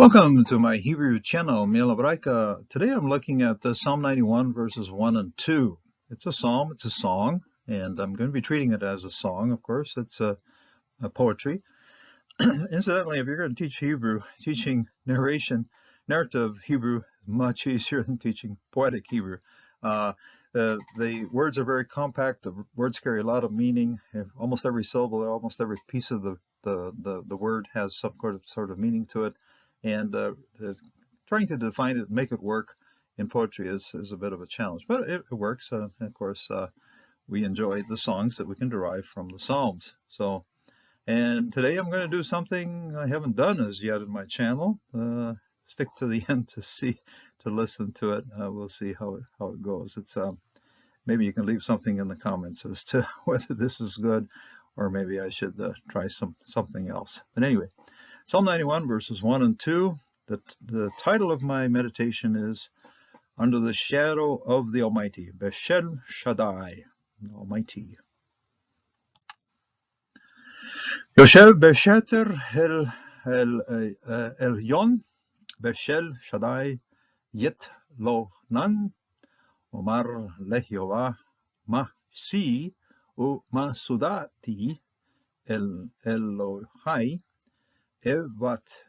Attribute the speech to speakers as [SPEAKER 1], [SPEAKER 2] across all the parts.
[SPEAKER 1] Welcome to my Hebrew channel, Mielabraika. Today I'm looking at Psalm 91 verses 1 and 2. It's a psalm, it's a song, and I'm going to be treating it as a song, of course. It's a poetry. Incidentally, if you're going to teach Hebrew, teaching narrative Hebrew is much easier than teaching poetic Hebrew. The words are very compact. The words carry a lot of meaning. Almost every syllable, almost every piece of the word has some sort of meaning to it. And trying to define it, make it work in poetry is a bit of a challenge, but it works. And of course, we enjoy the songs that we can derive from the Psalms. And today I'm going to do something I haven't done as yet in my channel. Stick to the end to listen to it. We'll see how it goes. It's maybe you can leave something in the comments as to whether this is good, or maybe I should try something else. But anyway. Psalm 91 verses 1 and 2. The title of my meditation is Under the Shadow of the Almighty, Beshel Shaddai, Almighty. Yoshev Besheter El Yon, Beshel Shaddai, Yet Lo Nan, Omar Lehiova, Ma Si, U Ma Sudati, El Elohai, Evtabo.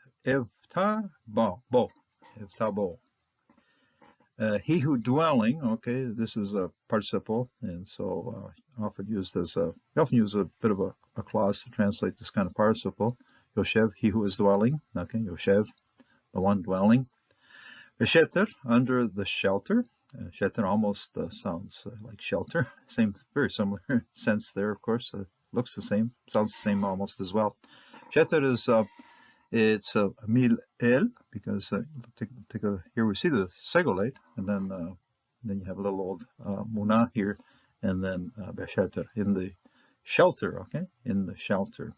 [SPEAKER 1] He who dwelling, okay, this is a participle, and so often use a bit of a clause to translate this kind of participle. Yoshev, he who is dwelling, okay, Yoshev, the one dwelling. Besheter, under the shelter. Sheter almost sounds like shelter, very similar sense there, of course. Looks the same, sounds the same almost as well. Sheter is it's a mil el, because here we see the segolate, and then you have a little old muna here, and then besheter, in the shelter, okay, in the shelter.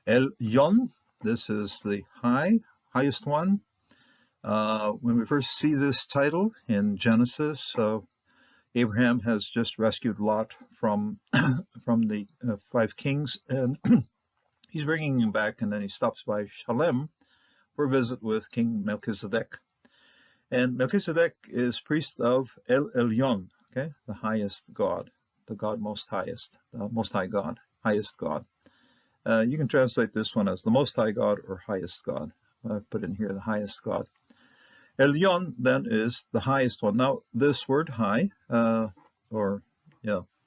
[SPEAKER 1] El yon, this is the highest one. When we first see this title in Genesis, Abraham has just rescued Lot from the 5 kings, and he's bringing him back, and then he stops by Shalem for a visit with King Melchizedek. And Melchizedek is priest of El Elyon, okay, the highest God, the God most highest, the most high God, highest God. You can translate this one as the most high God or highest God. I put in here the highest God. Elyon then is the highest one. Now this word high,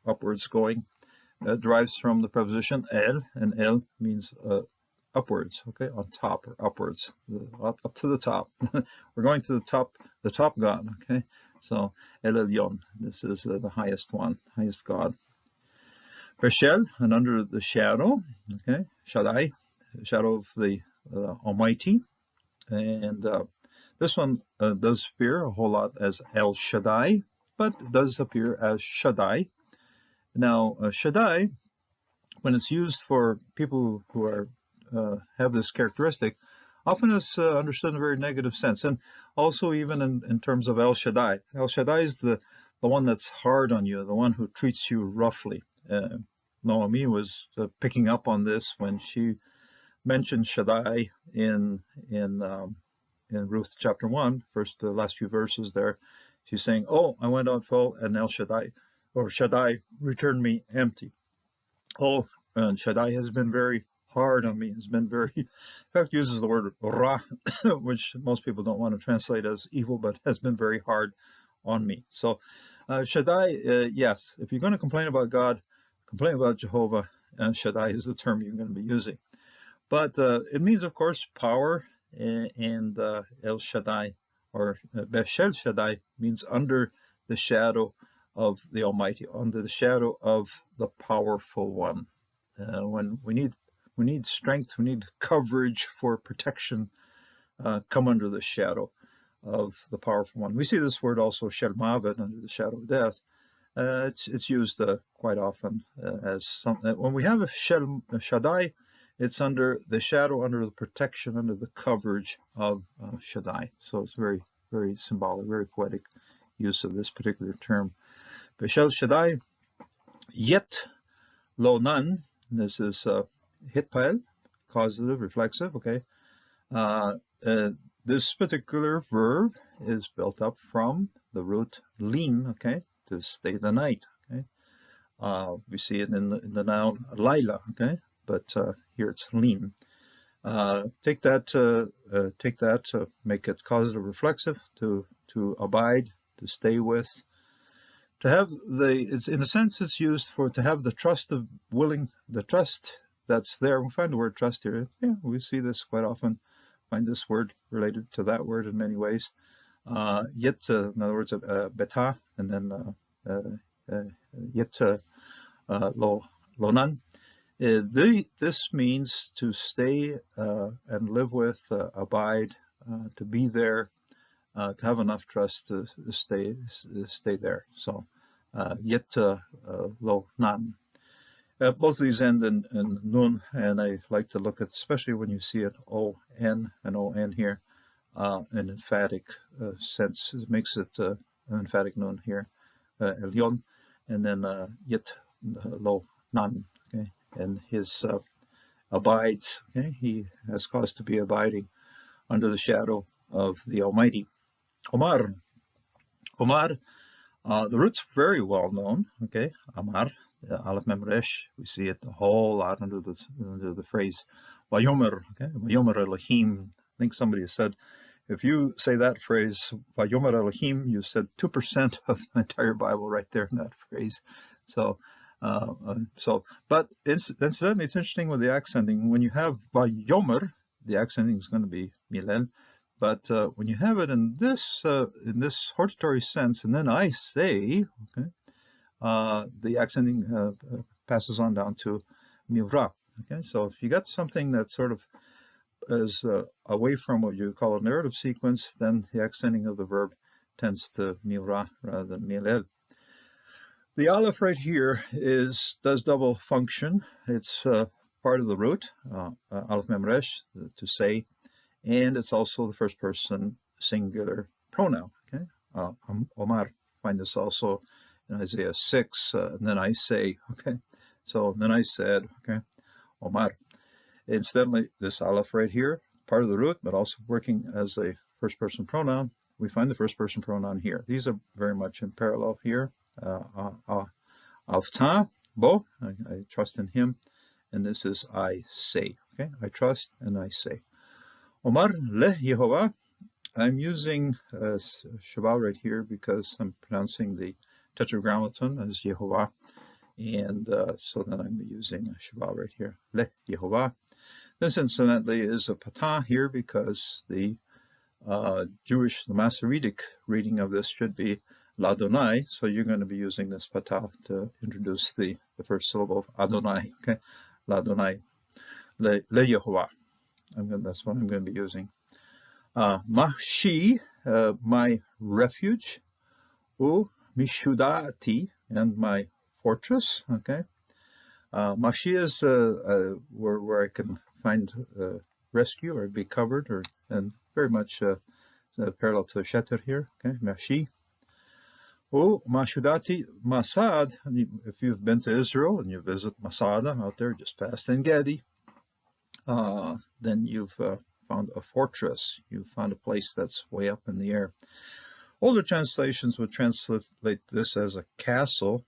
[SPEAKER 1] upwards going, derives from the preposition el, and el means upwards, okay, on top or upwards, up to the top. We're going to the top God, okay. So El Elyon, this is the highest one, highest God. Beshel, and under the shadow, okay, Shaddai, shadow of the Almighty, and this one does appear a whole lot as El Shaddai, but does appear as Shaddai. Now, Shaddai, when it's used for people who are have this characteristic, often is understood in a very negative sense, and also even in terms of El Shaddai. El Shaddai is the one that's hard on you, the one who treats you roughly. Naomi was picking up on this when she mentioned Shaddai in Ruth chapter 1, the last few verses there. She's saying, "Oh, I went out full, and El Shaddai, or Shaddai, returned me empty." Oh, and Shaddai has been very hard on me. Has been very, in fact, uses the word ra, which most people don't want to translate as evil, but has been very hard on me. So Shaddai, yes, if you're going to complain about God, complain about Jehovah, and Shaddai is the term you're going to be using. But it means, of course, power, and El Shaddai, or Beshel Shaddai, means under the shadow of the Almighty, under the shadow of the powerful one. When we need strength, we need coverage for protection, come under the shadow of the powerful one. We see this word also, Shel Mavet, under the shadow of death. It's used quite often as something. When we have a Shaddai, it's under the shadow, under the protection, under the coverage of Shaddai. So it's very, very symbolic, very poetic use of this particular term. Beshel Shaddai, Yet Lo Nan, this is hitpael, causative, reflexive, okay. This particular verb is built up from the root lin, okay, to stay the night, okay. We see it in the noun Laila, okay, but here it's lin. Take that, make it causative reflexive, to abide, to stay with, to have it's in a sense it's used for to have the trust of the trust that's there. We find the word trust here. Yeah, we see this quite often. Find this word related to that word in many ways. Yet, in other words, beta, and then yet lonan. This means to stay and live with, abide, to be there, to have enough trust to stay there. So, yet lo nan. Both of these end in nun, and I like to look at, especially when you see it O-N and O-N here, an emphatic sense. It makes it an emphatic nun here, elyon, and then yet lo nan, okay, and his abides, okay, he has cause to be abiding under the shadow of the Almighty. Omar, the root's very well known, okay, Amar, Aleph Mem Resh, we see it a whole lot under the phrase Vayomer, okay, Vayomer Elohim. I think somebody said, if you say that phrase, Vayomer Elohim, you said 2% of the entire Bible right there in that phrase. So, but incidentally, it's interesting with the accenting. When you have Vayomer, the accenting is going to be Milel. But when you have it in this hortatory sense, and then I say, okay, the accenting passes on down to mivra. Okay, so if you got something that sort of is away from what you call a narrative sequence, then the accenting of the verb tends to mivra rather than milel. The aleph right here does double function. It's part of the root, aleph mem resh, to say, and it's also the first person singular pronoun. Okay, Omar. Find this also in Isaiah 6, and then I say. Okay, so then I said. Okay, Omar. Incidentally, this aleph right here, part of the root, but also working as a first person pronoun. We find the first person pronoun here. These are very much in parallel here. Avta, bo, I trust in him, and this is I say. Okay, I trust and I say. Omar le Jehovah. I'm using Shabbat right here because I'm pronouncing the tetragrammaton as Jehovah, and so then I'm using Shabbat right here. Le Jehovah. This incidentally is a patah here because the Jewish, the Masoretic reading of this should be Ladonai, so you're going to be using this patah to introduce the first syllable of Adonai. Okay, Ladonai, le Yehovah. That's what I'm going to be using. Mashi, my refuge. U Mishudati, and my fortress. Okay. Mashi is where I can find rescue or be covered, and very much parallel to Sheter here. Okay, Mashi. Oh, Mashudati, Masad. If you've been to Israel and you visit Masada out there just past En Gedi, then you've found a fortress. You've found a place that's way up in the air. Older translations would translate this as a castle,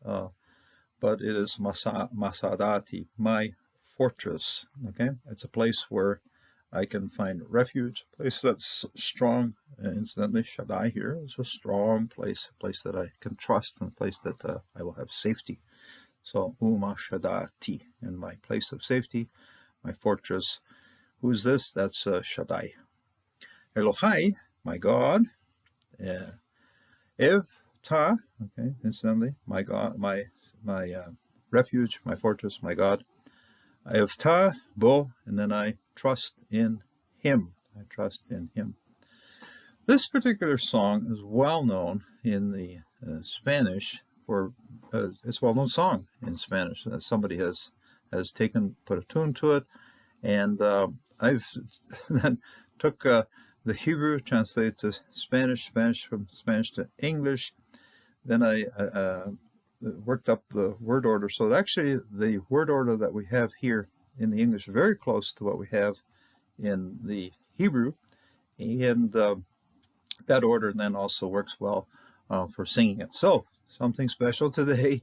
[SPEAKER 1] but it is Masadati, my fortress. Okay, it's a place where I can find refuge, a place that's strong. Incidentally, Shaddai here is a strong place, a place that I can trust, and a place that I will have safety. So, Uma Shaddati, in my place of safety, my fortress. Who's this? That's Shaddai. Elohai, my God. Ev Ta, okay, incidentally, my God, my refuge, my fortress, my God. Ev Ta, Bo, and then I trust in him. I trust in him. This particular song is well known in the Spanish for it's a well-known song in Spanish. Somebody has put a tune to it, and I've then took the Hebrew, translated to Spanish, from Spanish to English. Then I worked up the word order. So actually, the word order that we have here in the English is very close to what we have in the Hebrew, and that order then also works well for singing it. So something special today.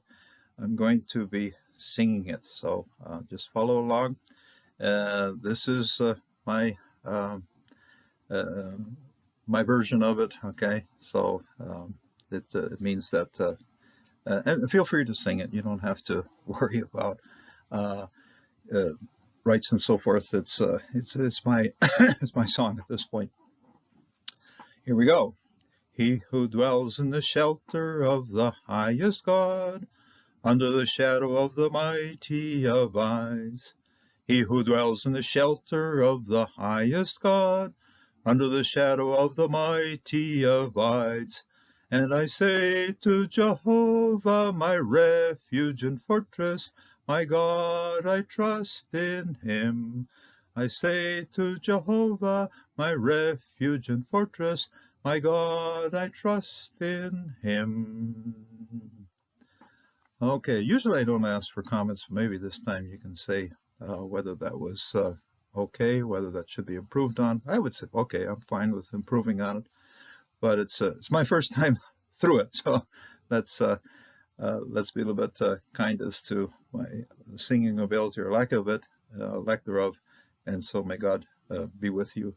[SPEAKER 1] I'm going to be singing it. So just follow along. This is my uh, uh, my version of it. Okay, so it means that. And feel free to sing it. You don't have to worry about uh, uh, rights and so forth. It's my it's my song at this point. Here we go. He who dwells in the shelter of the highest God, under the shadow of the mighty abides. He who dwells in the shelter of the highest God, under the shadow of the mighty abides. And I say to Jehovah, my refuge and fortress, my God, I trust in him. I say to Jehovah, my refuge and fortress, my God, I trust in him. Okay, usually I don't ask for comments. Maybe this time you can say whether that was okay, whether that should be improved on. I would say, okay, I'm fine with improving on it, but it's my first time through it, so let's let's be a little bit kind as to my singing ability or lack of it, lack thereof, and so may God be with you.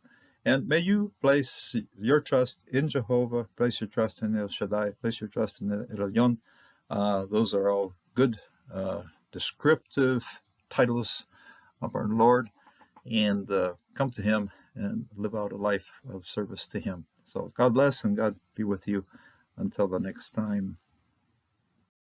[SPEAKER 1] And may you place your trust in Jehovah, place your trust in El Shaddai, place your trust in El Elyon. Those are all good descriptive titles of our Lord, and come to him and live out a life of service to him. So God bless and God be with you until the next time.